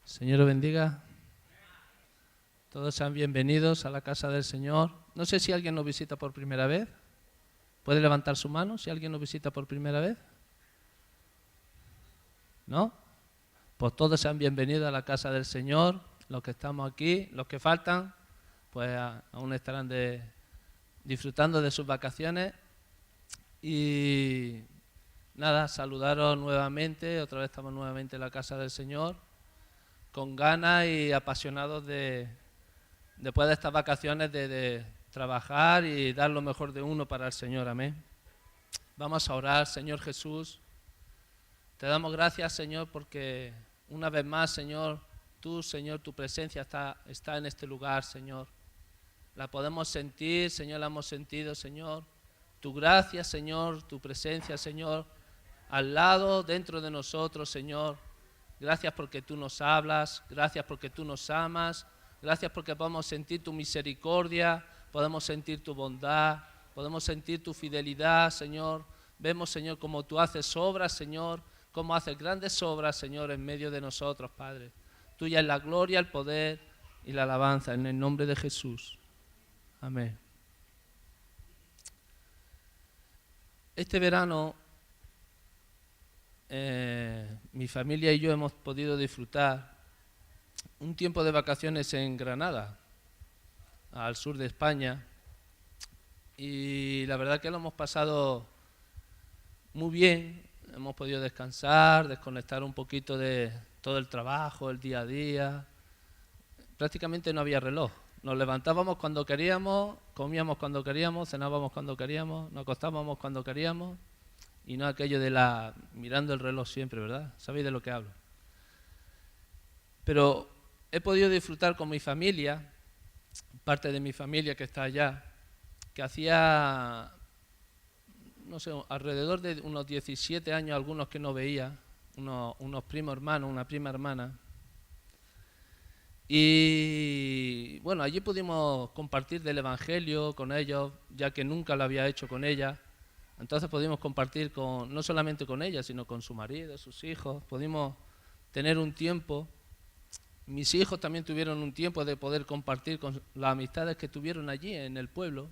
Señor os bendiga. Todos sean bienvenidos a la casa del Señor. No sé si alguien nos visita por primera vez. ¿Puede levantar su mano si alguien nos visita por primera vez? ¿No? Pues todos sean bienvenidos a la casa del Señor. Los que estamos aquí, los que faltan, pues aún estarán disfrutando de sus vacaciones. Y nada, saludaros nuevamente. Otra vez estamos nuevamente en la casa del Señor, con ganas y apasionados después de estas vacaciones de trabajar y dar lo mejor de uno para el Señor. Amén. Vamos a orar. Señor Jesús, te damos gracias, Señor, porque una vez más, Señor, tú, Señor, tu presencia está en este lugar, Señor. La podemos sentir, Señor, la hemos sentido, Señor. Tu gracia, Señor, tu presencia, Señor, al lado, dentro de nosotros, Señor. Gracias porque tú nos hablas, gracias porque tú nos amas, gracias porque podemos sentir tu misericordia, podemos sentir tu bondad, podemos sentir tu fidelidad, Señor. Vemos, Señor, cómo tú haces obras, Señor, cómo haces grandes obras, Señor, en medio de nosotros, Padre. Tuya es la gloria, el poder y la alabanza, en el nombre de Jesús. Amén. Este verano mi familia y yo hemos podido disfrutar un tiempo de vacaciones en Granada, al sur de España, y la verdad que lo hemos pasado muy bien. Hemos podido descansar, desconectar un poquito de todo el trabajo, el día a día. Prácticamente no había reloj. Nos levantábamos cuando queríamos, comíamos cuando queríamos, cenábamos cuando queríamos, nos acostábamos cuando queríamos. Y no aquello de mirando el reloj siempre, ¿verdad? Sabéis de lo que hablo. Pero he podido disfrutar con mi familia, parte de mi familia que está allá, que hacía, no sé, alrededor de unos 17 años algunos que no veía, unos primos hermanos, una prima hermana. Y bueno, allí pudimos compartir del Evangelio con ellos, ya que nunca lo había hecho con ella. Entonces pudimos compartir no solamente con ella, sino con su marido, sus hijos. Pudimos tener un tiempo. Mis hijos también tuvieron un tiempo de poder compartir con las amistades que tuvieron allí en el pueblo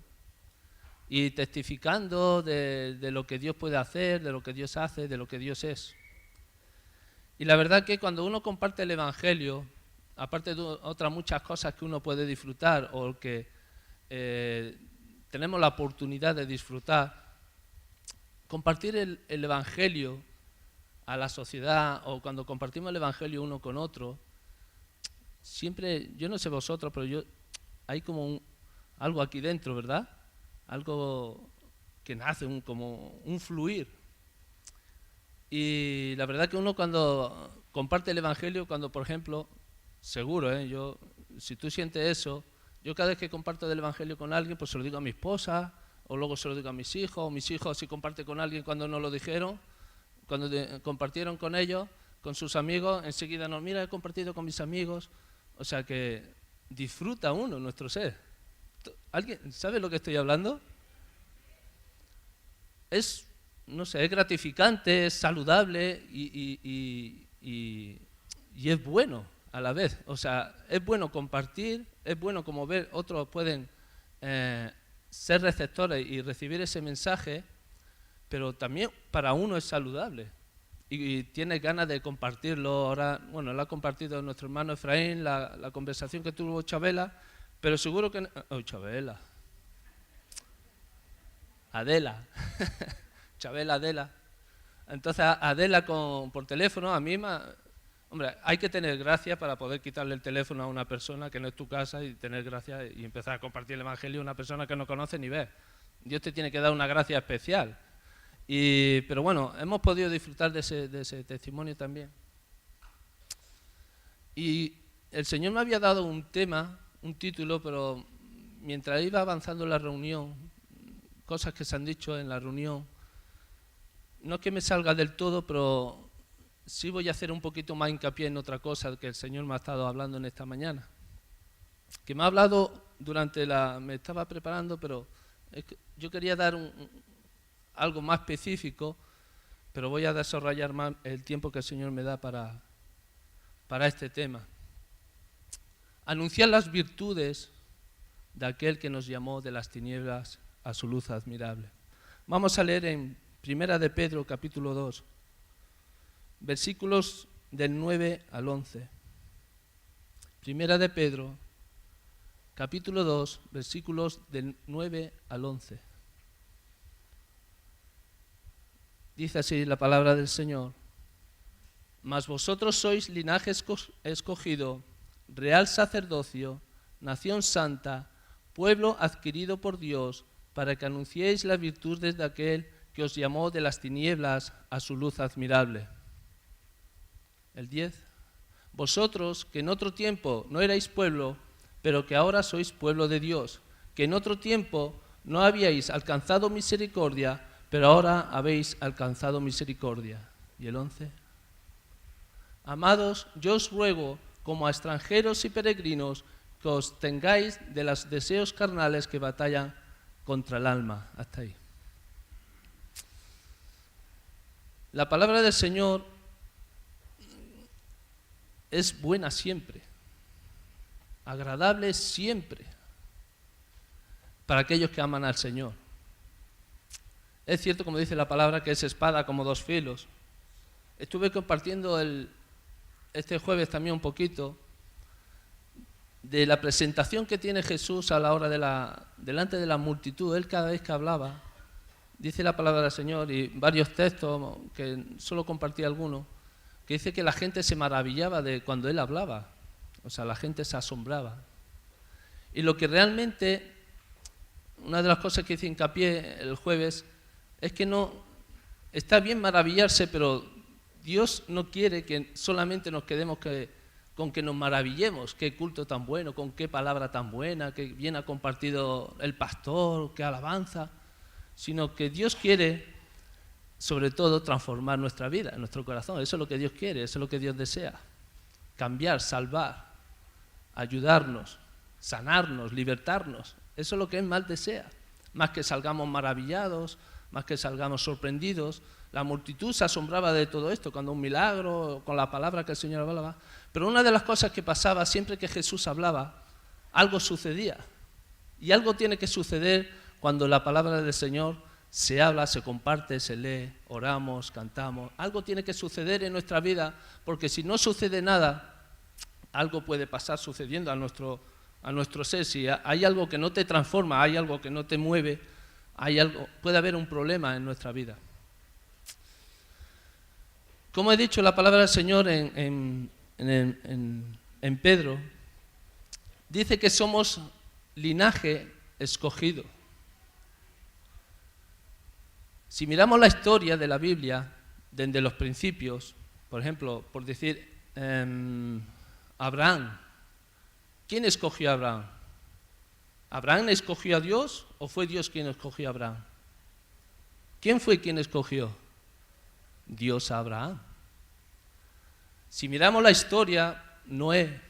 y testificando de lo que Dios puede hacer, de lo que Dios hace, de lo que Dios es. Y la verdad que cuando uno comparte el Evangelio, aparte de otras muchas cosas que uno puede disfrutar o que tenemos la oportunidad de disfrutar, compartir el Evangelio a la sociedad o cuando compartimos el Evangelio uno con otro, siempre, yo no sé vosotros, pero hay como algo aquí dentro, ¿verdad? Algo que nace, como un fluir. Y la verdad que uno cuando comparte el Evangelio, cuando por ejemplo, seguro, si tú sientes eso, yo cada vez que comparto del Evangelio con alguien, pues se lo digo a mi esposa, o luego se lo digo a mis hijos, o mis hijos si comparten con alguien cuando no lo dijeron, cuando compartieron con ellos, con sus amigos, enseguida nos mira, he compartido con mis amigos. O sea que disfruta uno nuestro ser. ¿Alguien sabe lo que estoy hablando? Es, no sé, es gratificante, es saludable y es bueno a la vez. O sea, es bueno compartir, es bueno como ver otros pueden ser receptores y recibir ese mensaje, pero también para uno es saludable y tiene ganas de compartirlo. Ahora, bueno, lo ha compartido nuestro hermano Efraín, la conversación que tuvo Chabela, pero seguro que... Chabela. Adela. Chabela, Adela. Entonces, Adela por teléfono, a mí hombre, hay que tener gracia para poder quitarle el teléfono a una persona que no es tu casa y tener gracia y empezar a compartir el Evangelio a una persona que no conoce ni ve. Dios te tiene que dar una gracia especial. Pero bueno, hemos podido disfrutar de ese testimonio también. Y el Señor me había dado un tema, un título, pero mientras iba avanzando la reunión, cosas que se han dicho en la reunión, no es que me salga del todo, pero sí voy a hacer un poquito más hincapié en otra cosa que el Señor me ha estado hablando en esta mañana. Que me ha hablado me estaba preparando, pero yo quería dar algo más específico, pero voy a desarrollar más el tiempo que el Señor me da para este tema. Anunciar las virtudes de aquel que nos llamó de las tinieblas a su luz admirable. Vamos a leer en 1 de Pedro, capítulo 2, versículos del 9 al 11. 1 de Pedro, capítulo 2, versículos del 9 al 11. Dice así la palabra del Señor: Mas vosotros sois linaje escogido, real sacerdocio, nación santa, pueblo adquirido por Dios, para que anunciéis las virtudes de aquel que os llamó de las tinieblas a su luz admirable. El 10. Vosotros, que en otro tiempo no erais pueblo, pero que ahora sois pueblo de Dios, que en otro tiempo no habíais alcanzado misericordia, pero ahora habéis alcanzado misericordia. Y el 11. Amados, yo os ruego, como a extranjeros y peregrinos, que os tengáis de los deseos carnales que batallan contra el alma. Hasta ahí. La palabra del Señor es buena siempre, agradable siempre, para aquellos que aman al Señor. Es cierto, como dice la palabra, que es espada como dos filos. Estuve compartiendo este jueves también un poquito de la presentación que tiene Jesús a la hora delante de la multitud. Él cada vez que hablaba, dice la palabra del Señor, y varios textos, que solo compartí algunos, que dice que la gente se maravillaba de cuando Él hablaba. O sea, la gente se asombraba. Y lo que realmente, una de las cosas que hice hincapié el jueves, es que no, está bien maravillarse, pero Dios no quiere que solamente nos quedemos con que nos maravillemos, qué culto tan bueno, con qué palabra tan buena, qué bien ha compartido el pastor, qué alabanza, sino que Dios quiere, sobre todo, transformar nuestra vida, nuestro corazón. Eso es lo que Dios quiere, eso es lo que Dios desea. Cambiar, salvar, ayudarnos, sanarnos, libertarnos. Eso es lo que Él más desea. Más que salgamos maravillados, más que salgamos sorprendidos. La multitud se asombraba de todo esto, cuando un milagro, con la palabra que el Señor hablaba. Pero una de las cosas que pasaba, siempre que Jesús hablaba, algo sucedía. Y algo tiene que suceder cuando la palabra del Señor se habla, se comparte, se lee, oramos, cantamos. Algo tiene que suceder en nuestra vida, porque si no sucede nada, algo puede pasar sucediendo a nuestro ser. Si hay algo que no te transforma, hay algo que no te mueve, puede haber un problema en nuestra vida. Como he dicho, la palabra del Señor en Pedro dice que somos linaje escogido. Si miramos la historia de la Biblia, desde los principios, por ejemplo, por decir Abraham, ¿quién escogió a Abraham? ¿Abraham escogió a Dios o fue Dios quien escogió a Abraham? ¿Quién fue quien escogió? Dios a Abraham. Si miramos la historia, Noé.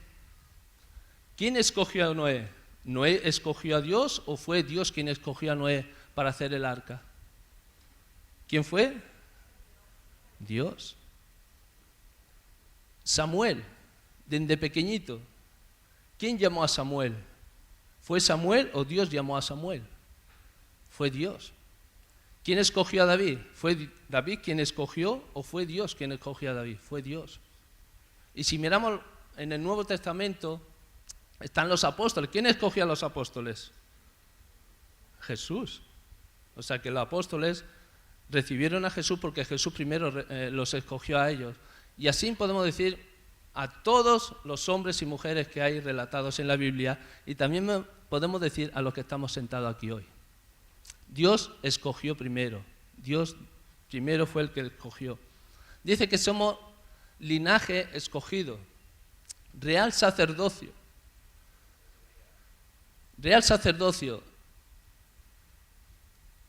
¿Quién escogió a Noé? ¿Noé escogió a Dios o fue Dios quien escogió a Noé para hacer el arca? ¿Quién fue? Dios. Samuel, desde pequeñito. ¿Quién llamó a Samuel? ¿Fue Samuel o Dios llamó a Samuel? Fue Dios. ¿Quién escogió a David? ¿Fue David quien escogió o fue Dios quien escogió a David? Fue Dios. Y si miramos en el Nuevo Testamento, están los apóstoles. ¿Quién escogió a los apóstoles? Jesús. O sea que los apóstoles recibieron a Jesús porque Jesús primero los escogió a ellos. Y así podemos decir a todos los hombres y mujeres que hay relatados en la Biblia, y también podemos decir a los que estamos sentados aquí hoy. Dios escogió primero. Dios primero fue el que escogió. Dice que somos linaje escogido, real sacerdocio. Real sacerdocio.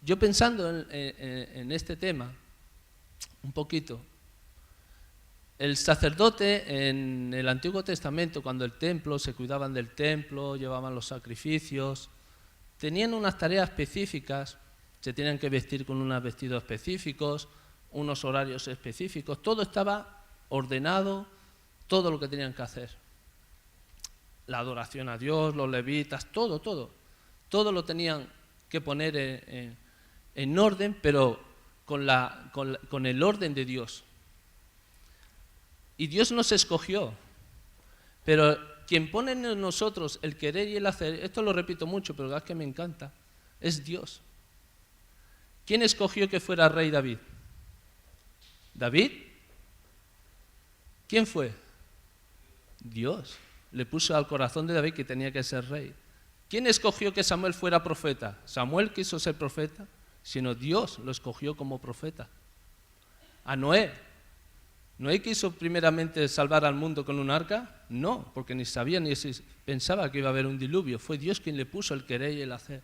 Yo pensando en este tema, un poquito, el sacerdote en el Antiguo Testamento, cuando el templo, se cuidaban del templo, llevaban los sacrificios, tenían unas tareas específicas, se tenían que vestir con unos vestidos específicos, unos horarios específicos, todo estaba ordenado, todo lo que tenían que hacer. La adoración a Dios, los levitas, todo. Todo lo tenían que poner en orden, pero con el orden de Dios. Y Dios nos escogió, pero quien pone en nosotros el querer y el hacer, esto lo repito mucho, pero es que me encanta, es Dios. ¿Quién escogió que fuera rey David? ¿David? ¿Quién fue? Dios. Le puso al corazón de David que tenía que ser rey. ¿Quién escogió que Samuel fuera profeta? ¿Samuel quiso ser profeta? Sino Dios lo escogió como profeta. A Noé. ¿Noé quiso primeramente salvar al mundo con un arca? No, porque ni sabía ni pensaba que iba a haber un diluvio. Fue Dios quien le puso el querer y el hacer.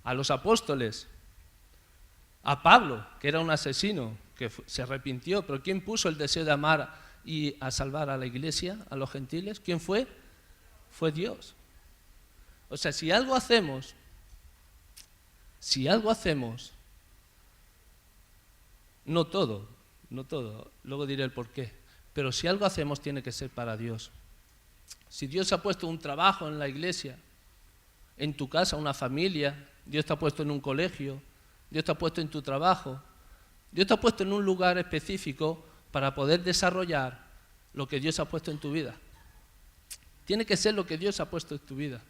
A los apóstoles. A Pablo, que era un asesino, que se arrepintió, pero ¿quién puso el deseo de amar y a salvar a la iglesia, a los gentiles? ¿Quién fue? Fue Dios. O sea, si algo hacemos, no todo, luego diré el porqué, pero si algo hacemos tiene que ser para Dios. Si Dios ha puesto un trabajo en la iglesia, en tu casa, una familia, Dios te ha puesto en un colegio, Dios te ha puesto en tu trabajo, Dios te ha puesto en un lugar específico para poder desarrollar lo que Dios ha puesto en tu vida. Tiene que ser lo que Dios ha puesto en tu vida.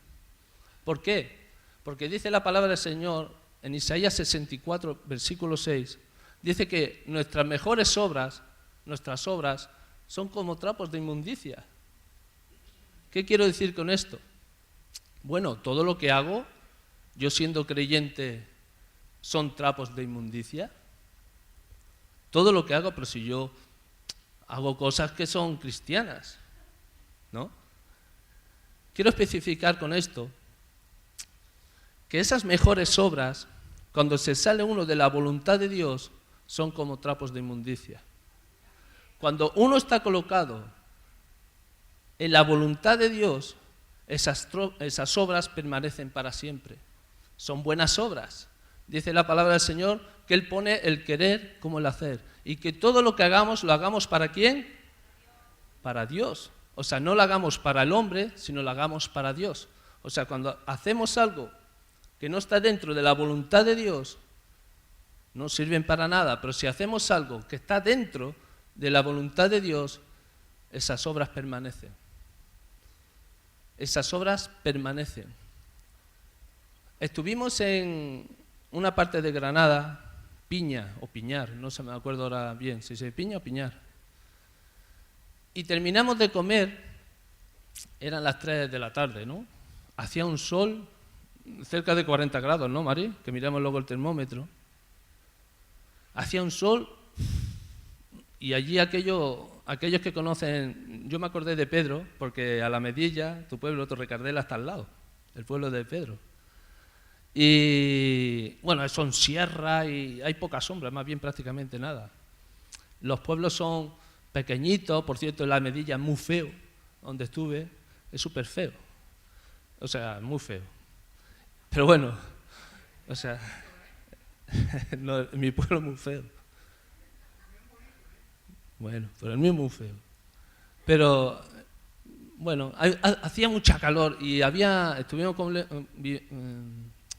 ¿Por qué? Porque dice la palabra del Señor en Isaías 64, versículo 6, dice que nuestras mejores obras, nuestras obras, son como trapos de inmundicia. ¿Qué quiero decir con esto? Bueno, todo lo que hago, yo siendo creyente, son trapos de inmundicia. Todo lo que hago, pero si yo hago cosas que son cristianas, ¿no? Quiero especificar con esto que esas mejores obras, cuando se sale uno de la voluntad de Dios, son como trapos de inmundicia. Cuando uno está colocado en la voluntad de Dios, esas obras permanecen para siempre. Son buenas obras. Dice la palabra del Señor que Él pone el querer como el hacer. Y que todo lo que hagamos, lo hagamos ¿para quién? Para Dios. O sea, no lo hagamos para el hombre, sino lo hagamos para Dios. O sea, cuando hacemos algo que no está dentro de la voluntad de Dios, no sirven para nada. Pero si hacemos algo que está dentro de la voluntad de Dios, esas obras permanecen. Esas obras permanecen. Estuvimos en una parte de Granada, Piña o Piñar, no se me acuerdo ahora bien, si es Piña o Piñar. Y terminamos de comer, eran las 3 de la tarde, ¿no? Hacía un sol cerca de 40 grados, ¿no, Mari? Que miramos luego el termómetro. Hacía un sol y allí aquellos que conocen, yo me acordé de Pedro, porque a la Medilla, tu pueblo, Torrecardela, está al lado, el pueblo de Pedro. Y bueno, son sierras y hay poca sombra, más bien prácticamente nada. Los pueblos son pequeñitos, por cierto, la Medilla es muy feo, donde estuve, es súper feo. O sea, muy feo. Pero bueno, o sea, no, mi pueblo es muy feo. Bueno, pero el mío es muy feo. Pero bueno, hacía mucha calor y estuvimos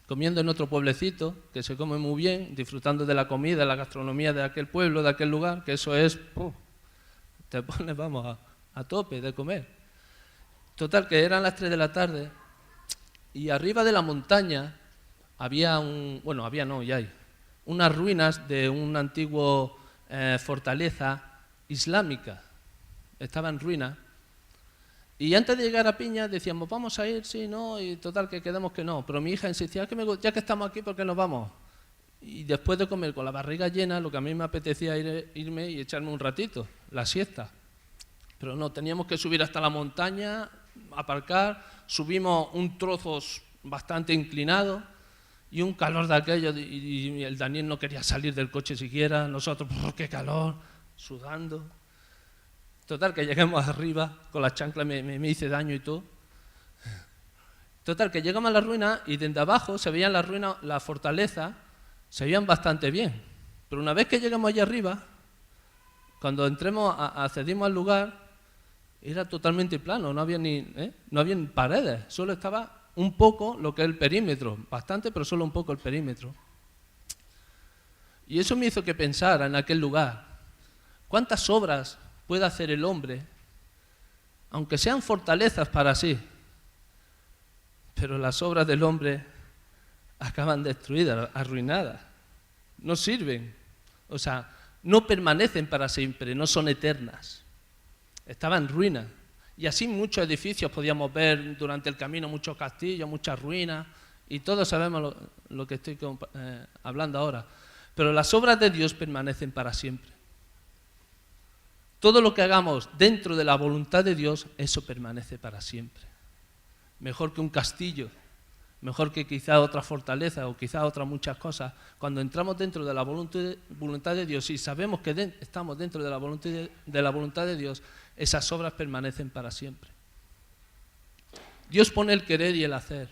comiendo en otro pueblecito, que se come muy bien, disfrutando de la comida, la gastronomía de aquel pueblo, de aquel lugar, que eso es, te pones, vamos, a tope de comer. Total, que eran las 3 de la tarde y arriba de la montaña había ya hay, unas ruinas de una antigua fortaleza islámica. Estaba en ruina. Y antes de llegar a Piña decíamos, vamos a ir, sí, no, y total que quedamos que no. Pero mi hija insistía, ya que estamos aquí, ¿por qué nos vamos? Y después de comer con la barriga llena, lo que a mí me apetecía irme y echarme un ratito, la siesta. Pero no, teníamos que subir hasta la montaña, aparcar, subimos un trozo bastante inclinado y un calor de aquello, y el Daniel no quería salir del coche siquiera, nosotros, qué calor, sudando. Total, que llegamos arriba, con las chanclas me hice daño y todo. Total, que llegamos a la ruina y desde abajo se veían las ruinas, la fortaleza, se veían bastante bien. Pero una vez que llegamos allá arriba, cuando accedimos al lugar, era totalmente plano, no había no había ni paredes, solo estaba un poco lo que es el perímetro, bastante, pero solo un poco el perímetro. Y eso me hizo que pensara en aquel lugar, ¿cuántas obras puede hacer el hombre, aunque sean fortalezas para sí? Pero las obras del hombre acaban destruidas, arruinadas, no sirven, o sea, no permanecen para siempre, no son eternas, estaban en ruinas. Y así muchos edificios podíamos ver durante el camino, muchos castillos, muchas ruinas, y todos sabemos lo que estoy hablando ahora. Pero las obras de Dios permanecen para siempre. Todo lo que hagamos dentro de la voluntad de Dios, eso permanece para siempre. Mejor que un castillo, mejor que quizá otra fortaleza o quizá otras muchas cosas. Cuando entramos dentro de la voluntad de Dios y sabemos que estamos dentro de la voluntad de Dios, esas obras permanecen para siempre. Dios pone el querer y el hacer.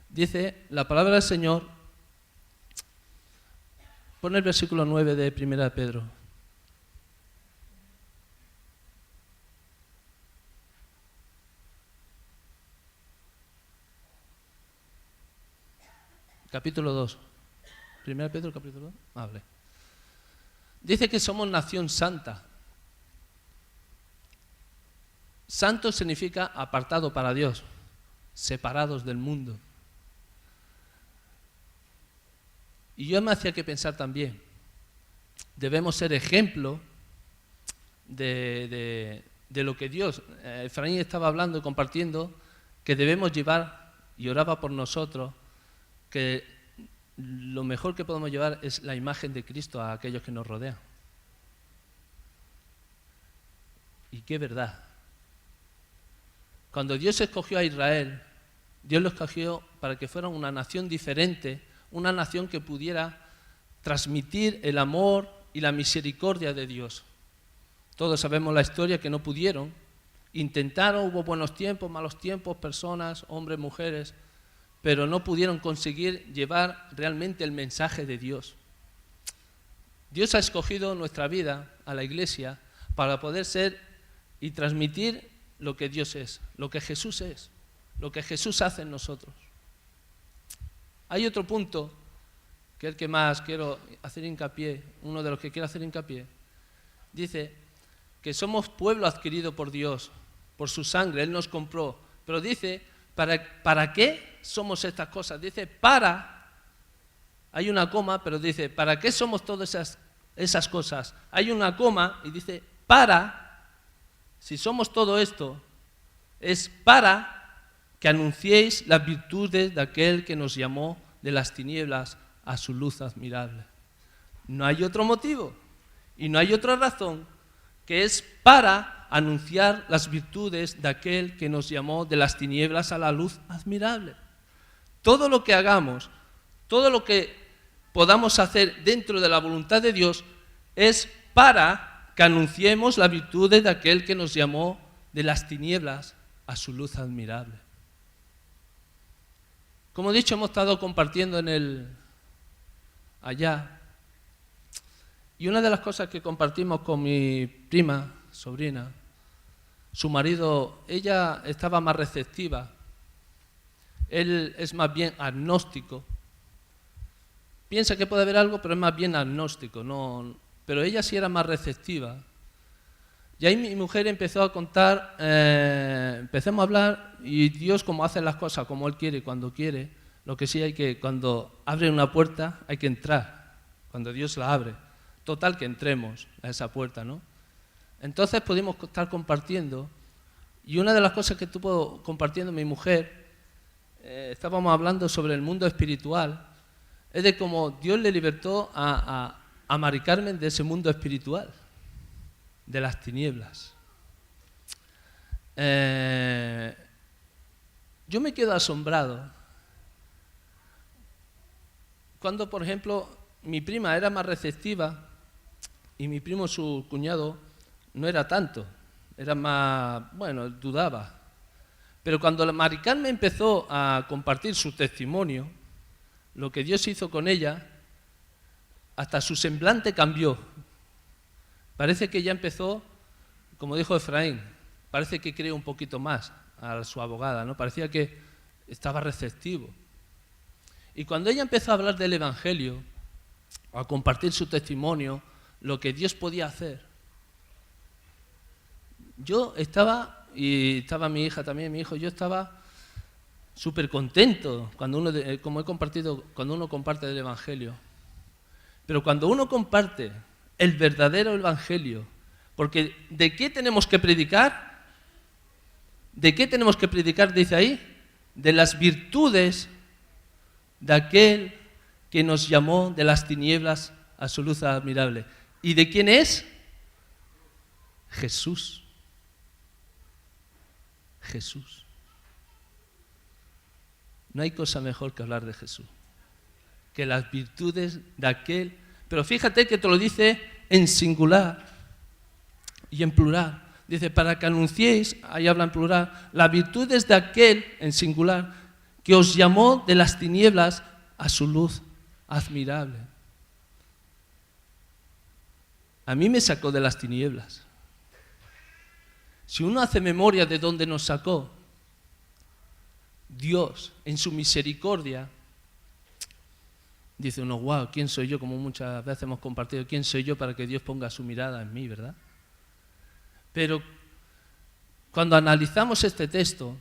Dice la palabra del Señor, pone el versículo 9 de 1 Pedro. Capítulo 2. 1 Pedro, capítulo 2. Hable. Dice que somos nación santa. Santo significa apartado para Dios, separados del mundo. Y yo me hacía que pensar también, debemos ser ejemplo de lo que Dios, Efraín estaba hablando y compartiendo, que debemos llevar, y oraba por nosotros, que lo mejor que podemos llevar es la imagen de Cristo a aquellos que nos rodean. Y qué verdad. Cuando Dios escogió a Israel, Dios lo escogió para que fueran una nación diferente, una nación que pudiera transmitir el amor y la misericordia de Dios. Todos sabemos la historia que no pudieron. Intentaron, hubo buenos tiempos, malos tiempos, personas, hombres, mujeres, pero no pudieron conseguir llevar realmente el mensaje de Dios. Dios ha escogido nuestra vida, a la iglesia, para poder ser y transmitir lo que Dios es, lo que Jesús es, lo que Jesús hace en nosotros. Hay otro punto, que es el que más quiero hacer hincapié, uno de los que quiero hacer hincapié. Dice que somos pueblo adquirido por Dios, por su sangre, Él nos compró. Pero dice, ¿para qué somos estas cosas? Dice, hay una coma, pero dice, ¿para qué somos todas esas cosas? Hay una coma y dice, si somos todo esto, es para que anunciéis las virtudes de aquel que nos llamó de las tinieblas a su luz admirable. No hay otro motivo y no hay otra razón que es para anunciar las virtudes de aquel que nos llamó de las tinieblas a la luz admirable. Todo lo que hagamos, todo lo que podamos hacer dentro de la voluntad de Dios es para que anunciemos las virtudes de aquel que nos llamó de las tinieblas a su luz admirable. Como he dicho, hemos estado compartiendo allá. Y una de las cosas que compartimos con mi prima, sobrina, su marido, ella estaba más receptiva. Él es más bien agnóstico. Piensa que puede haber algo, pero es más bien agnóstico. Pero ella sí era más receptiva. Y ahí mi mujer empezó a contar, empecemos a hablar, y Dios como hace las cosas, como Él quiere, cuando quiere. Lo que sí hay que, cuando abre una puerta, hay que entrar, cuando Dios la abre. Total, que entremos a esa puerta, ¿no? Entonces pudimos estar compartiendo, y una de las cosas que estuvo compartiendo mi mujer, estábamos hablando sobre el mundo espiritual, es de cómo Dios le libertó a Mari Carmen de ese mundo espiritual, de las tinieblas. Yo me quedo asombrado cuando, por ejemplo, mi prima era más receptiva y mi primo, su cuñado, no era tanto, era más, dudaba. Pero cuando Mari Carmen empezó a compartir su testimonio, lo que Dios hizo con ella, hasta su semblante cambió. Parece que ya empezó, como dijo Efraín, parece que cree un poquito más a su abogada, ¿no? Parecía que estaba receptivo. Y cuando ella empezó a hablar del Evangelio, a compartir su testimonio, lo que Dios podía hacer, yo estaba, y estaba mi hija también, mi hijo, yo estaba súper contento cuando uno, como he compartido, cuando uno comparte el Evangelio. Pero cuando uno comparte el verdadero Evangelio, porque ¿de qué tenemos que predicar? ¿De qué tenemos que predicar? Dice ahí, de las virtudes de aquel que nos llamó de las tinieblas a su luz admirable. ¿Y de quién es? Jesús. Jesús. No hay cosa mejor que hablar de Jesús, que las virtudes de aquel. Pero fíjate que te lo dice en singular y en plural. Dice, para que anunciéis, ahí habla en plural, las virtudes de aquel, en singular, que os llamó de las tinieblas a su luz admirable. A mí me sacó de las tinieblas. Si uno hace memoria de dónde nos sacó, Dios, en su misericordia, dice uno, wow, ¿quién soy yo? Como muchas veces hemos compartido, ¿quién soy yo para que Dios ponga su mirada en mí, verdad? Pero cuando analizamos este texto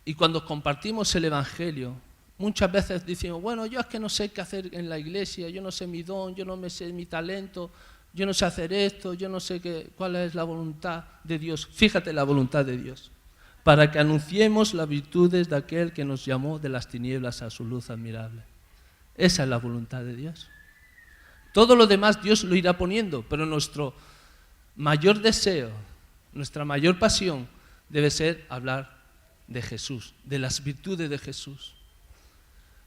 y cuando compartimos el Evangelio, muchas veces decimos, bueno, yo es que no sé qué hacer en la iglesia, yo no sé mi don, yo no me sé mi talento, yo no sé hacer esto, yo no sé cuál es la voluntad de Dios. Fíjate la voluntad de Dios. Para que anunciemos las virtudes de aquel que nos llamó de las tinieblas a su luz admirable. Esa es la voluntad de Dios. Todo lo demás Dios lo irá poniendo, pero nuestro mayor deseo, nuestra mayor pasión debe ser hablar de Jesús, de las virtudes de Jesús.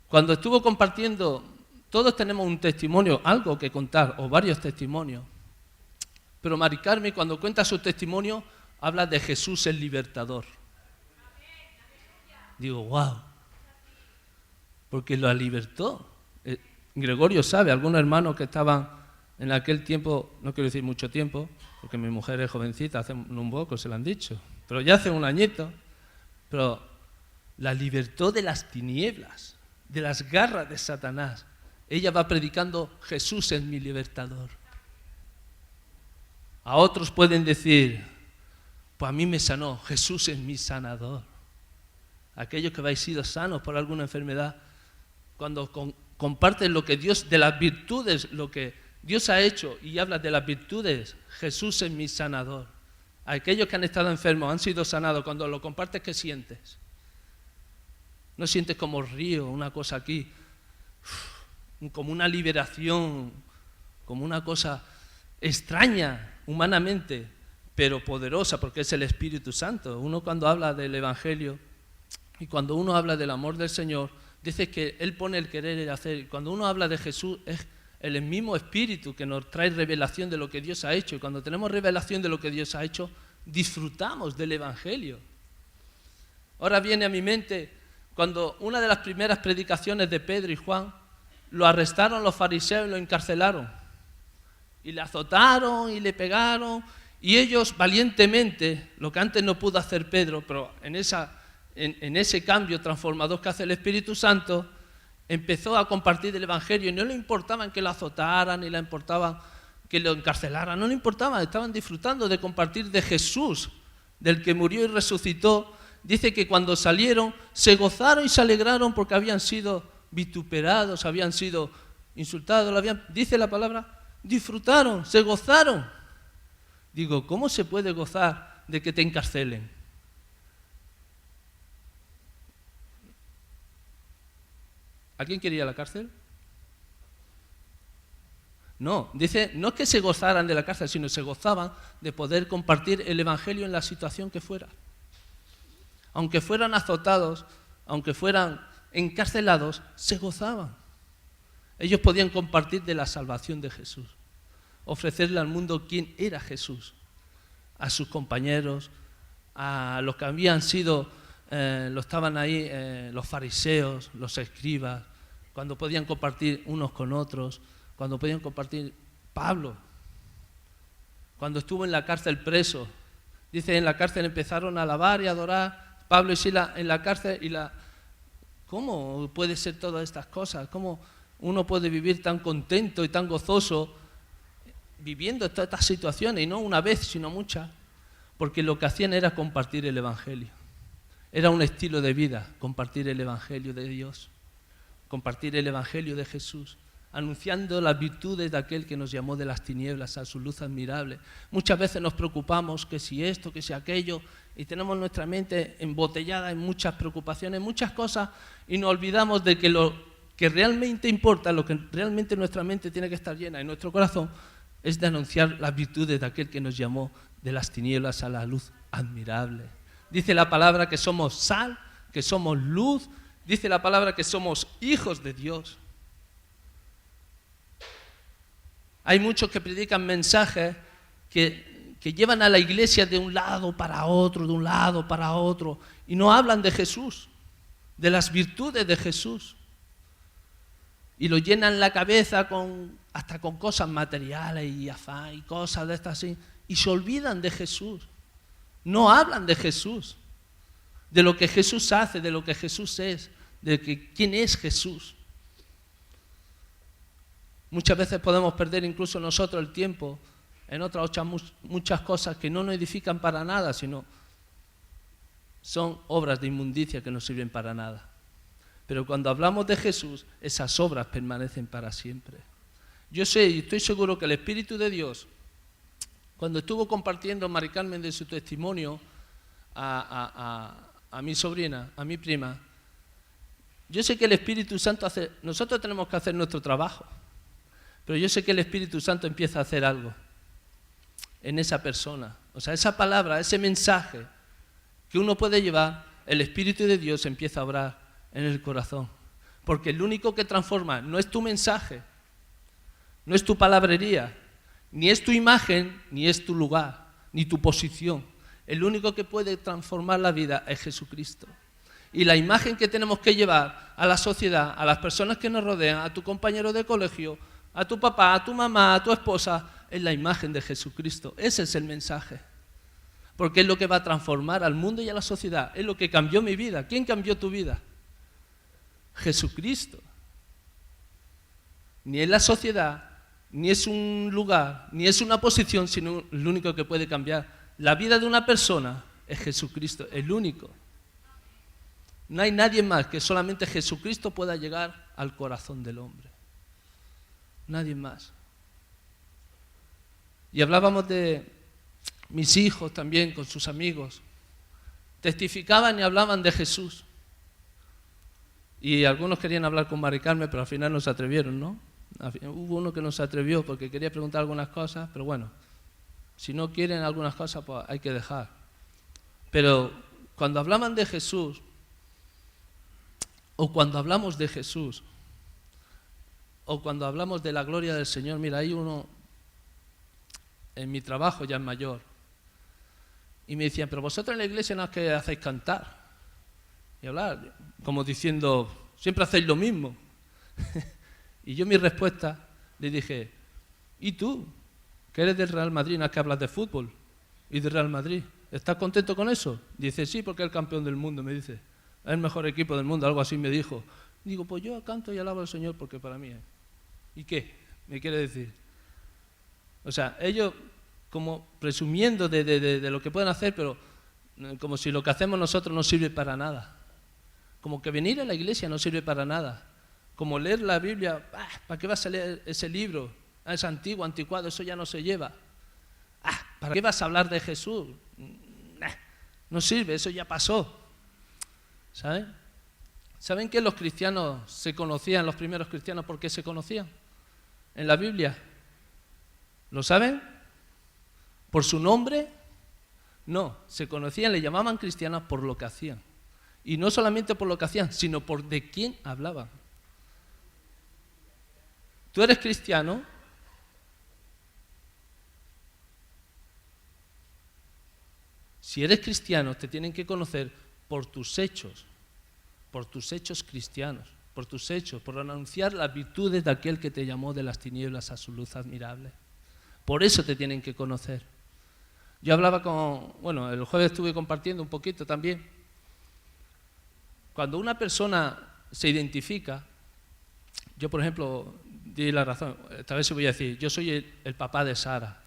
Cuando estuvo compartiendo, todos tenemos un testimonio, algo que contar, o varios testimonios. Pero Mari Carmen, cuando cuenta su testimonio, habla de Jesús el libertador. Digo, wow, porque lo libertó. Gregorio sabe, algunos hermanos que estaban en aquel tiempo, no quiero decir mucho tiempo, porque mi mujer es jovencita, hace un poco se lo han dicho, pero ya hace un añito, pero la libertó de las tinieblas, de las garras de Satanás. Ella va predicando, Jesús es mi libertador. A otros pueden decir, pues a mí me sanó, Jesús es mi sanador. Aquellos que habéis sido sanos por alguna enfermedad, cuando comparten lo que Dios, de las virtudes, lo que Dios ha hecho y hablas de las virtudes, Jesús es mi sanador. Aquellos que han estado enfermos, han sido sanados, cuando lo compartes, ¿qué sientes? No sientes como río, una cosa aquí, como una liberación, como una cosa extraña humanamente, pero poderosa, porque es el Espíritu Santo. Uno cuando habla del Evangelio y cuando uno habla del amor del Señor, dice que Él pone el querer y el hacer. Cuando uno habla de Jesús, es el mismo Espíritu que nos trae revelación de lo que Dios ha hecho. Y cuando tenemos revelación de lo que Dios ha hecho, disfrutamos del Evangelio. Ahora viene a mi mente, cuando una de las primeras predicaciones de Pedro y Juan, lo arrestaron los fariseos y lo encarcelaron. Y le azotaron y le pegaron. Y ellos valientemente, lo que antes no pudo hacer Pedro, pero en ese cambio transformador que hace el Espíritu Santo, empezó a compartir el Evangelio y no le importaba que lo azotaran, ni le importaba que lo encarcelaran, no le importaba, estaban disfrutando de compartir de Jesús, del que murió y resucitó. Dice que cuando salieron se gozaron y se alegraron porque habían sido vituperados, habían sido insultados, dice la palabra, disfrutaron, se gozaron. Digo, ¿cómo se puede gozar de que te encarcelen? ¿Alguien quería ir a la cárcel? No, dice, no es que se gozaran de la cárcel, sino se gozaban de poder compartir el Evangelio en la situación que fuera. Aunque fueran azotados, aunque fueran encarcelados, se gozaban. Ellos podían compartir de la salvación de Jesús, ofrecerle al mundo quién era Jesús, a sus compañeros, a los que habían sido, estaban ahí, los fariseos, los escribas, cuando podían compartir unos con otros, cuando podían compartir. Pablo, cuando estuvo en la cárcel preso, dice, en la cárcel empezaron a alabar y a adorar, Pablo y Silas en la cárcel, ¿cómo puede ser todas estas cosas? ¿Cómo uno puede vivir tan contento y tan gozoso viviendo todas estas situaciones? Y no una vez, sino muchas. Porque lo que hacían era compartir el Evangelio. Era un estilo de vida, compartir el Evangelio de Dios, compartir el Evangelio de Jesús, anunciando las virtudes de aquel que nos llamó de las tinieblas a su luz admirable. Muchas veces nos preocupamos que si esto, que si aquello, y tenemos nuestra mente embotellada en muchas preocupaciones, muchas cosas, y nos olvidamos de que lo que realmente importa, lo que realmente nuestra mente tiene que estar llena en nuestro corazón, es de anunciar las virtudes de aquel que nos llamó de las tinieblas a la luz admirable. Dice la palabra que somos sal, que somos luz, dice la palabra que somos hijos de Dios. Hay muchos que predican mensajes que llevan a la iglesia de un lado para otro, de un lado para otro, y no hablan de Jesús, de las virtudes de Jesús. Y lo llenan la cabeza hasta con cosas materiales y afán y cosas de estas así, y se olvidan de Jesús. No hablan de Jesús, de lo que Jesús hace, de lo que Jesús es, quién es Jesús. Muchas veces podemos perder incluso nosotros el tiempo en otras muchas cosas que no nos edifican para nada, sino son obras de inmundicia que no sirven para nada. Pero cuando hablamos de Jesús, esas obras permanecen para siempre. Yo sé y estoy seguro que el Espíritu de Dios, cuando estuvo compartiendo Mari Carmen de su testimonio a mi sobrina, a mi prima, yo sé que el Espíritu Santo nosotros tenemos que hacer nuestro trabajo, pero yo sé que el Espíritu Santo empieza a hacer algo en esa persona. O sea, esa palabra, ese mensaje que uno puede llevar, el Espíritu de Dios empieza a obrar en el corazón. Porque el único que transforma no es tu mensaje, no es tu palabrería, ni es tu imagen, ni es tu lugar, ni tu posición. El único que puede transformar la vida es Jesucristo. Y la imagen que tenemos que llevar a la sociedad, a las personas que nos rodean, a tu compañero de colegio, a tu papá, a tu mamá, a tu esposa, es la imagen de Jesucristo. Ese es el mensaje. Porque es lo que va a transformar al mundo y a la sociedad. Es lo que cambió mi vida. ¿Quién cambió tu vida? Jesucristo. Ni es la sociedad, ni es un lugar, ni es una posición, sino el único que puede cambiar la vida de una persona es Jesucristo, el único. No hay nadie más que solamente Jesucristo pueda llegar al corazón del hombre. Nadie más. Y hablábamos de mis hijos también con sus amigos. Testificaban y hablaban de Jesús. Y algunos querían hablar con Mari Carmen, pero al final no se atrevieron, ¿no? Hubo uno que no se atrevió porque quería preguntar algunas cosas, pero bueno, si no quieren algunas cosas, pues hay que dejar. Pero cuando hablaban de Jesús, o cuando hablamos de Jesús, o cuando hablamos de la gloria del Señor, mira, hay uno en mi trabajo ya es mayor, y me decían, pero vosotros en la iglesia no es que hacéis cantar y hablar, como diciendo, siempre hacéis lo mismo. Y yo mi respuesta le dije, ¿y tú? Que eres del Real Madrid, no es que hablas de fútbol y de Real Madrid. ¿Estás contento con eso? Dice, sí, porque es el campeón del mundo, me dice. Es el mejor equipo del mundo, algo así me dijo. Digo, pues yo canto y alabo al Señor porque para mí es. ¿Y qué? Me quiere decir. O sea, ellos como presumiendo de lo que pueden hacer, pero como si lo que hacemos nosotros no sirve para nada. Como que venir a la iglesia no sirve para nada. Como leer la Biblia, ¿para qué vas a leer ese libro? Es antiguo, anticuado, eso ya no se lleva. ¿Para qué vas a hablar de Jesús? No sirve, eso ya pasó. ¿Saben? ¿Saben que los cristianos se conocían, los primeros cristianos, por qué se conocían? En la Biblia. ¿Lo saben? ¿Por su nombre? No, se conocían, le llamaban cristianos por lo que hacían. Y no solamente por lo que hacían, sino por de quién hablaban. ¿Tú eres cristiano? Si eres cristiano, te tienen que conocer por tus hechos cristianos. por tus hechos, por anunciar las virtudes de aquel que te llamó de las tinieblas a su luz admirable. Por eso te tienen que conocer. Yo hablaba el jueves estuve compartiendo un poquito también. Cuando una persona se identifica, yo por ejemplo, di la razón, esta vez se voy a decir, yo soy el papá de Sara.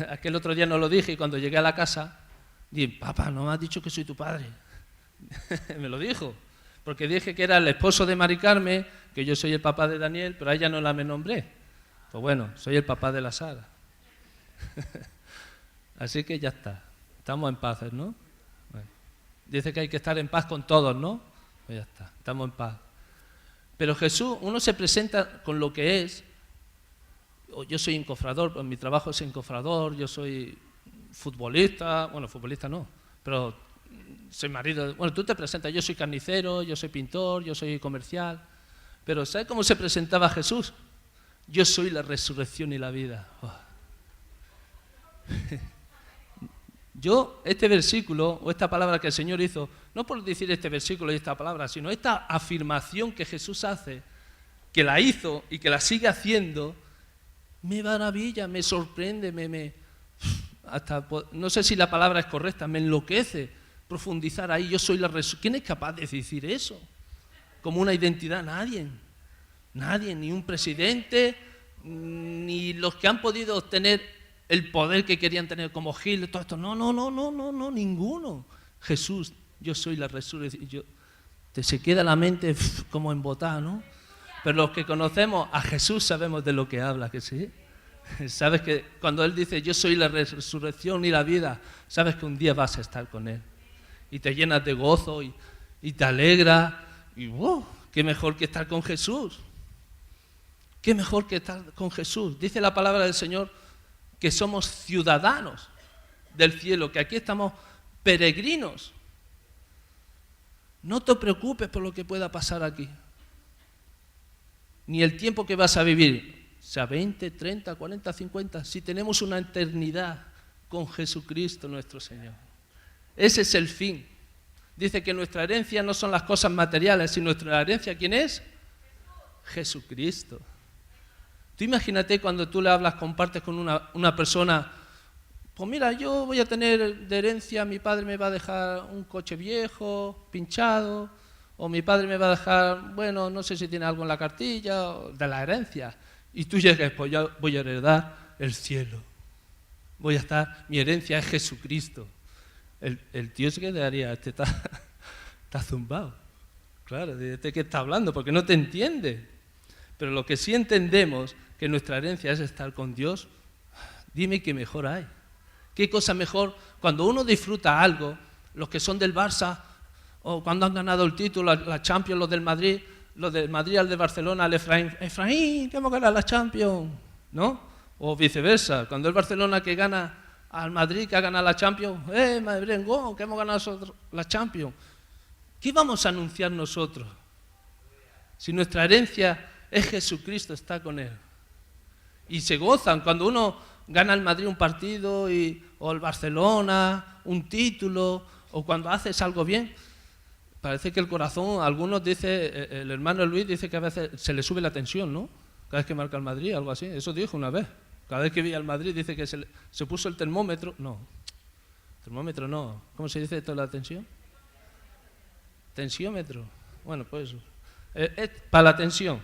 Aquel otro día no lo dije y cuando llegué a la casa, dije, papá, no me has dicho que soy tu padre. Me lo dijo, porque dije que era el esposo de Mari Carmen, que yo soy el papá de Daniel, pero a ella no la me nombré. Pues bueno, soy el papá de la Sara. Así que ya está, estamos en paz, ¿no? Bueno. Dice que hay que estar en paz con todos, ¿no? Pues ya está, estamos en paz. Pero Jesús, uno se presenta con lo que es. Yo soy encofrador, pues mi trabajo es encofrador, yo soy futbolista, bueno, futbolista no, pero soy marido. Bueno, tú te presentas, yo soy carnicero, yo soy pintor, yo soy comercial. Pero ¿sabes cómo se presentaba Jesús? Yo soy la resurrección y la vida. Oh. Yo, este versículo, o esta palabra que el Señor hizo, no por decir este versículo y esta palabra, sino esta afirmación que Jesús hace, que la hizo y que la sigue haciendo, me maravilla, me sorprende, hasta, no sé si la palabra es correcta, me enloquece profundizar ahí. Yo soy la resurrección. ¿Quién es capaz de decir eso? Como una identidad, nadie. Nadie, ni un presidente, ni los que han podido obtener el poder que querían tener como Gil, todo esto. No, ninguno. Jesús, yo soy la resurrección. Se queda la mente como embotada, ¿no? Pero los que conocemos a Jesús sabemos de lo que habla, que sí. Sabes que cuando Él dice, yo soy la resurrección y la vida, sabes que un día vas a estar con Él. Y te llenas de gozo y te alegra. Y wow, qué mejor que estar con Jesús. Qué mejor que estar con Jesús. Dice la palabra del Señor que somos ciudadanos del cielo, que aquí estamos peregrinos. No te preocupes por lo que pueda pasar aquí. Ni el tiempo que vas a vivir, sea 20, 30, 40, 50, si tenemos una eternidad con Jesucristo nuestro Señor. Ese es el fin. Dice que nuestra herencia no son las cosas materiales, sino nuestra herencia, ¿quién es? Jesucristo. Tú imagínate cuando tú le hablas, compartes con una persona, pues mira, yo voy a tener de herencia, mi padre me va a dejar un coche viejo, pinchado, o mi padre me va a dejar, bueno, no sé si tiene algo en la cartilla, de la herencia. Y tú llegas, pues yo voy a heredar el cielo. Mi herencia es Jesucristo. El tío se quedaría, está zumbado. Claro, de este que está hablando, porque no te entiende. Pero lo que sí entendemos, que nuestra herencia es estar con Dios, dime qué mejor hay. ¿Qué cosa mejor? Cuando uno disfruta algo, los que son del Barça, o cuando han ganado el título, la Champions, los del Madrid al de Barcelona, al Efraín, que hemos ganado la Champions, ¿no? O viceversa, cuando el Barcelona que gana al Madrid, que ha ganado la Champions, Madrid, que hemos ganado nosotros la Champions. ¿Qué vamos a anunciar nosotros? Si nuestra herencia es Jesucristo, está con Él. Y se gozan cuando uno gana el Madrid un partido o el Barcelona un título, o cuando haces algo bien. Parece que el corazón, algunos dice, el hermano Luis dice que a veces se le sube la tensión, ¿no? Cada vez que marca el Madrid, algo así. Eso dijo una vez. Cada vez que veía el Madrid dice que se puso el termómetro. No, termómetro no. ¿Cómo se dice esto de la tensión? Tensiómetro. Bueno, pues eso. Para la tensión.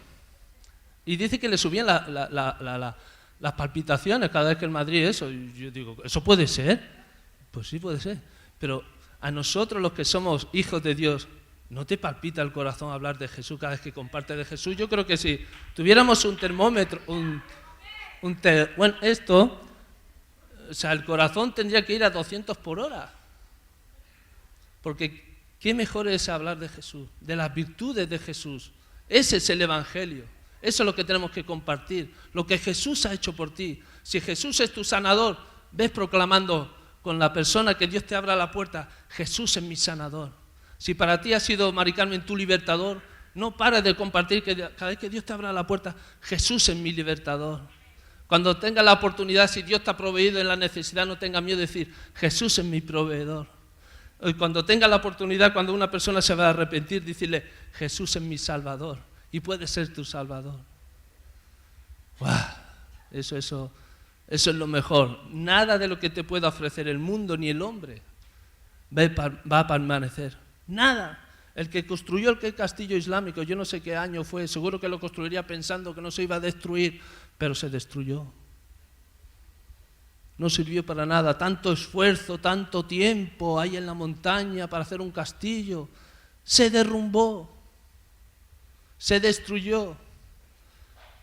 Y dice que le subían las palpitaciones cada vez que el Madrid eso. Y yo digo, ¿eso puede ser? Pues sí puede ser. Pero a nosotros los que somos hijos de Dios, ¿no te palpita el corazón hablar de Jesús cada vez que compartes de Jesús? Yo creo que si tuviéramos un termómetro, o sea, el corazón tendría que ir a 200 por hora. Porque qué mejor es hablar de Jesús, de las virtudes de Jesús. Ese es el Evangelio. Eso es lo que tenemos que compartir. Lo que Jesús ha hecho por ti. Si Jesús es tu sanador, ves proclamando con la persona que Dios te abra la puerta, Jesús es mi sanador. Si para ti ha sido, Mari Carmen, tu libertador, no pares de compartir que cada vez que Dios te abra la puerta, Jesús es mi libertador. Cuando tengas la oportunidad, si Dios te ha proveído en la necesidad, no tengas miedo de decir, Jesús es mi proveedor. Cuando tenga la oportunidad, cuando una persona se va a arrepentir, decirle, Jesús es mi Salvador y puede ser tu Salvador. ¡Wow! Eso es lo mejor. Nada de lo que te pueda ofrecer el mundo ni el hombre va a permanecer. Nada. El que construyó el castillo islámico, yo no sé qué año fue, seguro que lo construiría pensando que no se iba a destruir, pero se destruyó. No sirvió para nada, tanto esfuerzo, tanto tiempo ahí en la montaña para hacer un castillo. Se derrumbó, se destruyó.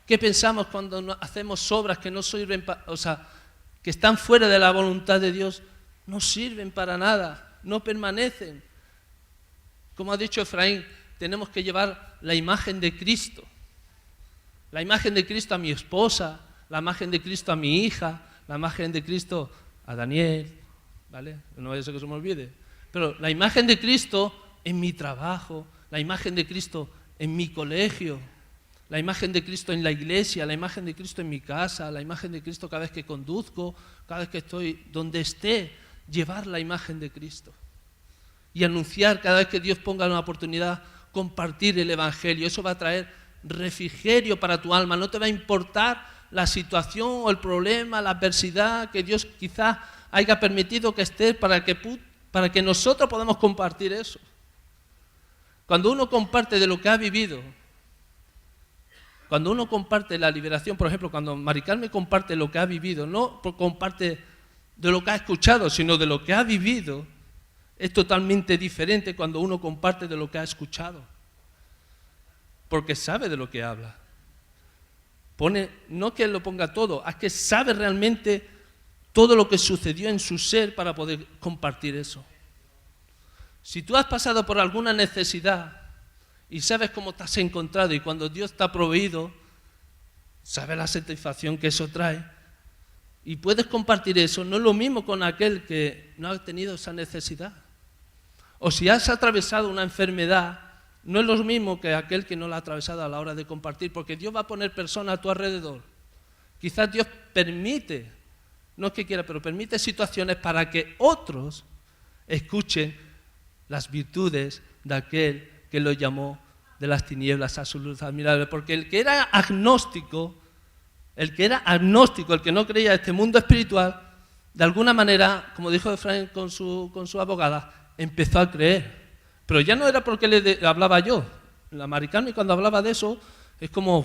¿Qué pensamos cuando hacemos obras que no sirven, que están fuera de la voluntad de Dios? No sirven para nada, no permanecen. Como ha dicho Efraín, tenemos que llevar la imagen de Cristo. La imagen de Cristo a mi esposa, la imagen de Cristo a mi hija, la imagen de Cristo a Daniel, ¿vale? No vaya a ser que se me olvide. Pero la imagen de Cristo en mi trabajo, la imagen de Cristo en mi colegio, la imagen de Cristo en la iglesia, la imagen de Cristo en mi casa, la imagen de Cristo cada vez que conduzco, cada vez que estoy donde esté, llevar la imagen de Cristo. Y anunciar cada vez que Dios ponga una oportunidad, compartir el Evangelio. Eso va a traer refrigerio para tu alma. No te va a importar la situación o el problema, la adversidad que Dios quizás haya permitido que esté para que nosotros podamos compartir eso. Cuando uno comparte de lo que ha vivido, cuando uno comparte la liberación, por ejemplo, cuando Mari Carmen comparte lo que ha vivido, no comparte de lo que ha escuchado, sino de lo que ha vivido, es totalmente diferente cuando uno comparte de lo que ha escuchado. Porque sabe de lo que habla. No que él lo ponga todo, es que sabe realmente todo lo que sucedió en su ser para poder compartir eso. Si tú has pasado por alguna necesidad y sabes cómo te has encontrado y cuando Dios te ha proveído, sabes la satisfacción que eso trae y puedes compartir eso, no es lo mismo con aquel que no ha tenido esa necesidad. O si has atravesado una enfermedad, no es lo mismo que aquel que no la ha atravesado a la hora de compartir, porque Dios va a poner personas a tu alrededor. Quizás Dios permite, no es que quiera, pero permite situaciones para que otros escuchen las virtudes de aquel que lo llamó de las tinieblas a su luz admirable. Porque el que era agnóstico, el que no creía en este mundo espiritual, de alguna manera, como dijo Efraín con su abogada, empezó a creer. Pero ya no era porque le hablaba yo. La Mari Carmen cuando hablaba de eso, es como,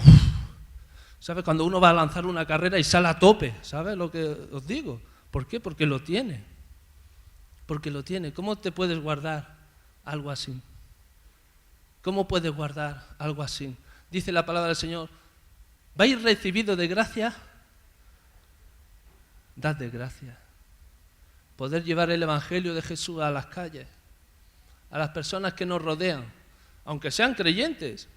¿sabes? Cuando uno va a lanzar una carrera y sale a tope, ¿sabes lo que os digo? ¿Por qué? Porque lo tiene. Porque lo tiene. ¿Cómo te puedes guardar algo así? ¿Cómo puedes guardar algo así? Dice la palabra del Señor, ¿vais recibido de gracia? Dad de gracia. Poder llevar el Evangelio de Jesús a las calles, a las personas que nos rodean, aunque sean creyentes,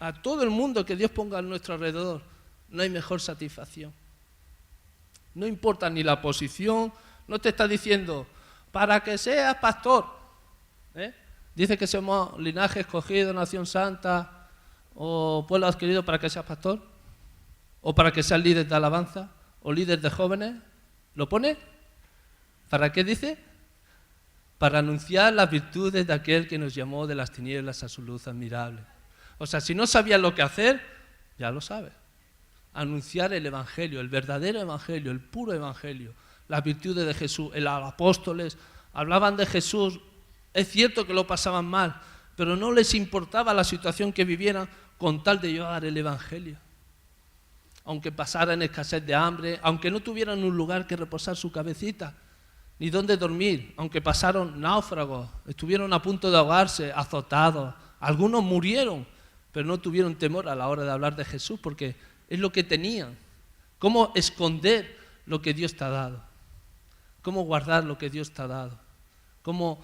a todo el mundo que Dios ponga a nuestro alrededor, no hay mejor satisfacción. No importa ni la posición, no te está diciendo, para que seas pastor, dice que somos linaje escogido, nación santa, o pueblo adquirido para que seas pastor, o para que seas líder de alabanza, o líder de jóvenes, ¿lo pone? ¿Para qué dice? Para anunciar las virtudes de aquel que nos llamó de las tinieblas a su luz admirable. O sea, si no sabías lo que hacer, ya lo sabes. Anunciar el Evangelio, el verdadero Evangelio, el puro Evangelio, las virtudes de Jesús. Los apóstoles hablaban de Jesús, es cierto que lo pasaban mal, pero no les importaba la situación que vivieran con tal de llevar el Evangelio. Aunque pasaran escasez de hambre, aunque no tuvieran un lugar que reposar su cabecita, ni dónde dormir, aunque pasaron náufragos, estuvieron a punto de ahogarse, azotados, algunos murieron, pero no tuvieron temor a la hora de hablar de Jesús, porque es lo que tenían. ¿Cómo esconder lo que Dios te ha dado? ¿Cómo guardar lo que Dios te ha dado? ¿Cómo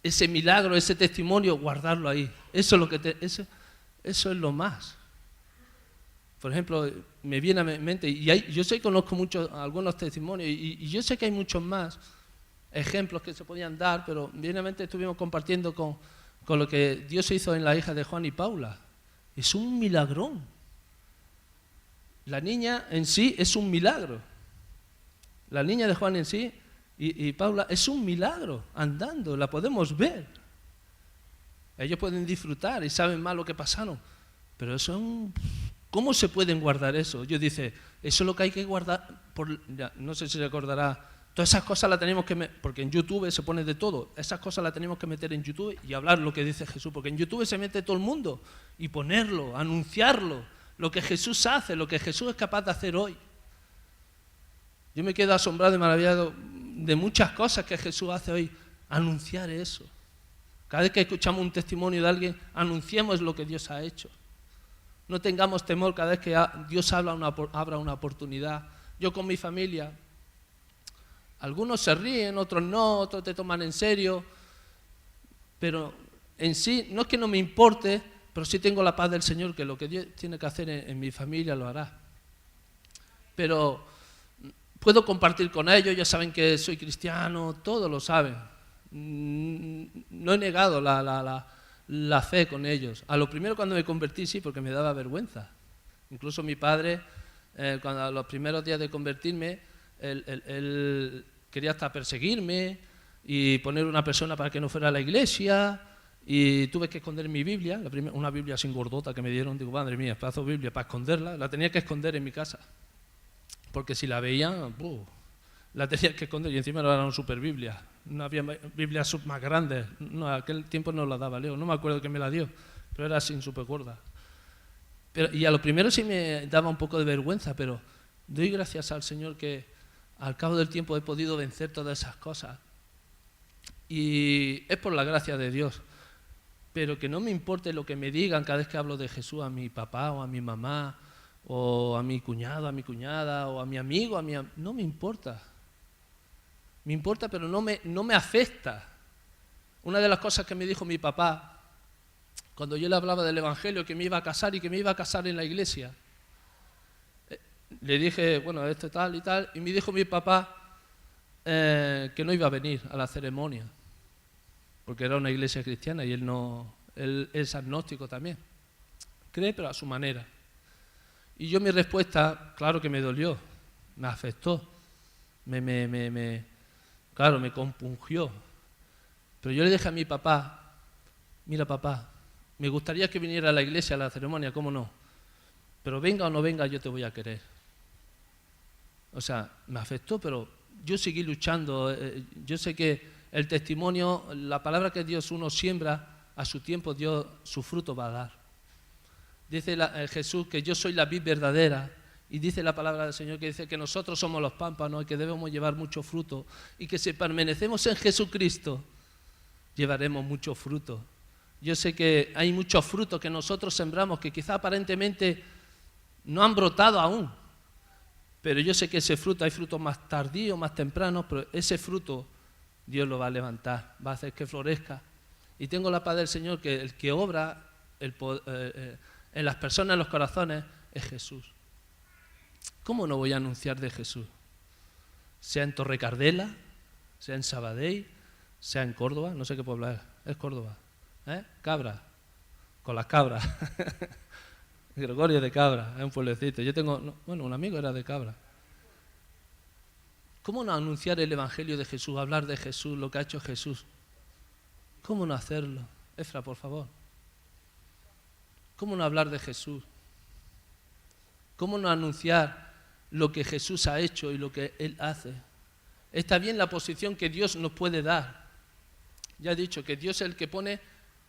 ese milagro, ese testimonio, guardarlo ahí? Eso es lo más. Por ejemplo, me viene a mi mente, yo sé que conozco algunos testimonios, y yo sé que hay muchos más ejemplos que se podían dar, pero viene a mente, estuvimos compartiendo con lo que Dios hizo en la hija de Juan y Paula. Es un milagrón. La niña en sí es un milagro. La niña de Juan en sí Y Paula, es un milagro, andando, la podemos ver. Ellos pueden disfrutar y saben más lo que pasaron, pero ¿cómo se pueden guardar eso? Yo dice, eso es lo que hay que guardar, no sé si se acordará, todas esas cosas las tenemos que meter, porque en YouTube se pone de todo, esas cosas las tenemos que meter en YouTube y hablar lo que dice Jesús, porque en YouTube se mete todo el mundo, y ponerlo, anunciarlo, lo que Jesús hace, lo que Jesús es capaz de hacer hoy. Yo me quedo asombrado y maravillado de muchas cosas que Jesús hace hoy, anunciar eso. Cada vez que escuchamos un testimonio de alguien, anunciemos lo que Dios ha hecho. No tengamos temor cada vez que Dios abra una oportunidad. Yo con mi familia, algunos se ríen, otros no, otros te toman en serio, pero en sí, no es que no me importe, pero sí tengo la paz del Señor, que lo que Dios tiene que hacer en mi familia lo hará. Pero puedo compartir con ellos, ya saben que soy cristiano, todos lo saben. No he negado la fe con ellos. A lo primero cuando me convertí sí, porque me daba vergüenza. Incluso mi padre, cuando a los primeros días de convertirme, él quería hasta perseguirme y poner una persona para que no fuera a la iglesia, y tuve que esconder mi Biblia, una Biblia sin gordota que me dieron. Digo, madre mía, pedazo de Biblia, para esconderla, la tenía que esconder en mi casa, porque si la veían, la tenía que esconder, y encima no era una super Biblia. No había Biblias más grandes, no, aquel tiempo no la daba Leo, no me acuerdo quién me la dio, pero era así, súper gorda. Y a lo primero sí me daba un poco de vergüenza, pero doy gracias al Señor que al cabo del tiempo he podido vencer todas esas cosas. Y es por la gracia de Dios. Pero que no me importe lo que me digan cada vez que hablo de Jesús a mi papá o a mi mamá, o a mi cuñado, a mi cuñada, o a mi amigo, no me importa. Me importa, pero no me afecta. Una de las cosas que me dijo mi papá, cuando yo le hablaba del Evangelio, que me iba a casar y que me iba a casar en la iglesia, le dije, bueno, esto tal y tal, y me dijo mi papá que no iba a venir a la ceremonia, porque era una iglesia cristiana y él es agnóstico también. Cree, pero a su manera. Y yo mi respuesta, claro que me dolió, me afectó, claro, me compungió. Pero yo le dije a mi papá, mira papá, me gustaría que viniera a la iglesia a la ceremonia, ¿cómo no? Pero venga o no venga, yo te voy a querer. O sea, me afectó, pero yo seguí luchando. Yo sé que el testimonio, la palabra que Dios uno siembra, a su tiempo Dios su fruto va a dar. Dice Jesús que yo soy la vid verdadera, y dice la palabra del Señor que dice que nosotros somos los pámpanos y que debemos llevar mucho fruto, y que si permanecemos en Jesucristo, llevaremos mucho fruto. Yo sé que hay muchos frutos que nosotros sembramos que quizá aparentemente no han brotado aún, pero yo sé que ese fruto, hay frutos más tardíos, más tempranos, pero ese fruto Dios lo va a levantar, va a hacer que florezca. Y tengo la paz del Señor, que el que obra en las personas, en los corazones, es Jesús. ¿Cómo no voy a anunciar de Jesús? Sea en Torrecardela, sea en Sabadell, sea en Córdoba, no sé qué pueblo es Córdoba, Cabra, con las cabras. Gregorio de Cabra, es un pueblecito. Yo tengo, un amigo era de Cabra. ¿Cómo no anunciar el Evangelio de Jesús, hablar de Jesús, lo que ha hecho Jesús? ¿Cómo no hacerlo? Efra, por favor. ¿Cómo no hablar de Jesús? ¿Cómo no anunciar lo que Jesús ha hecho y lo que Él hace? Está bien la posición que Dios nos puede dar. Ya he dicho que Dios es el que pone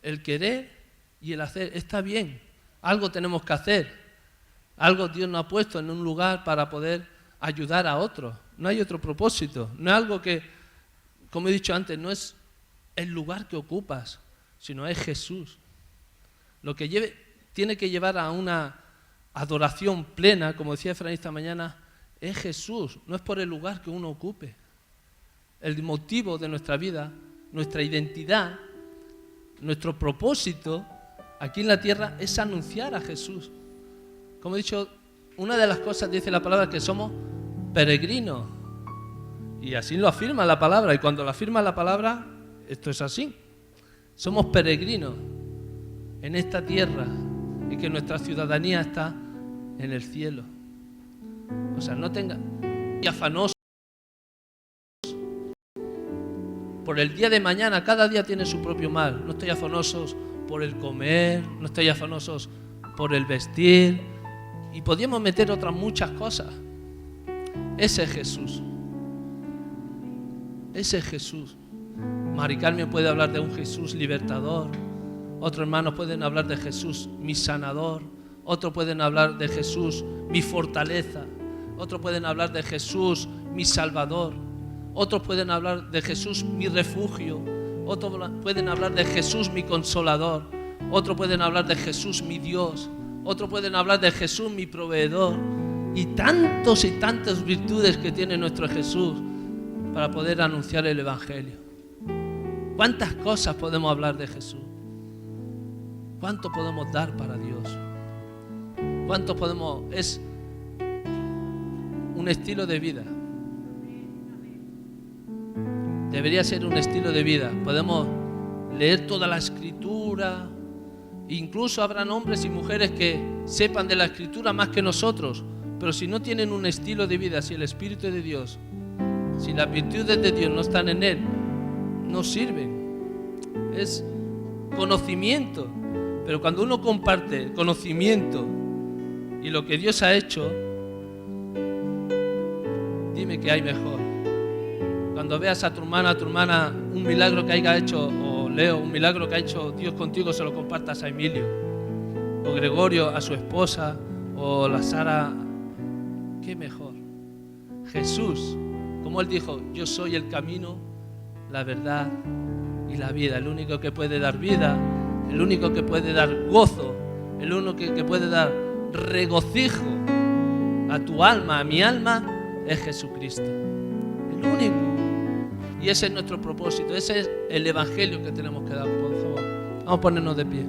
el querer y el hacer. Está bien, algo tenemos que hacer. Algo Dios nos ha puesto en un lugar para poder ayudar a otros. No hay otro propósito. No es algo que, como he dicho antes, no es el lugar que ocupas, sino es Jesús. Lo que tiene que llevar a una adoración plena, como decía Efraín esta mañana, es Jesús, no es por el lugar que uno ocupe. El motivo de nuestra vida, nuestra identidad, nuestro propósito aquí en la tierra es anunciar a Jesús. Como he dicho, una de las cosas, dice la palabra, que somos peregrinos. Y así lo afirma la palabra, y cuando lo afirma la palabra, esto es así. Somos peregrinos en esta tierra y que nuestra ciudadanía está en el cielo. O sea, no tenga afanoso por el día de mañana. Cada día tiene su propio mal. No estoy afanosos por el comer, no estoy afanosos por el vestir. Y podríamos meter otras muchas cosas. Ese es Jesús. Ese es Jesús. Mari Carmen puede hablar de un Jesús libertador. Otros hermanos pueden hablar de Jesús, mi sanador. Otros pueden hablar de Jesús, mi fortaleza. Otros pueden hablar de Jesús, mi salvador. Otros pueden hablar de Jesús, mi refugio. Otros pueden hablar de Jesús, mi consolador. Otros pueden hablar de Jesús, mi Dios. Otros pueden hablar de Jesús, mi proveedor. Y tantas virtudes que tiene nuestro Jesús para poder anunciar el Evangelio. ¿Cuántas cosas podemos hablar de Jesús? ¿Cuánto podemos dar para Dios? ¿Cuánto podemos? Es un estilo de vida. Debería ser un estilo de vida. Podemos leer toda la Escritura. Incluso habrán hombres y mujeres que sepan de la Escritura más que nosotros. Pero si no tienen un estilo de vida, si el Espíritu de Dios, si las virtudes de Dios no están en él, no sirven. Es conocimiento. Pero cuando uno comparte el conocimiento y lo que Dios ha hecho, dime que hay mejor. Cuando veas a tu hermana, un milagro que haya hecho, o Leo, un milagro que ha hecho Dios contigo, se lo compartas a Emilio, o Gregorio a su esposa, o la Sara. ¿Qué mejor? Jesús, como él dijo, yo soy el camino, la verdad y la vida. El único que puede dar vida, el único que puede dar gozo, el único que puede dar regocijo a tu alma, a mi alma, es Jesucristo. El único. Y ese es nuestro propósito, ese es el Evangelio que tenemos que dar, por favor. Vamos a ponernos de pie.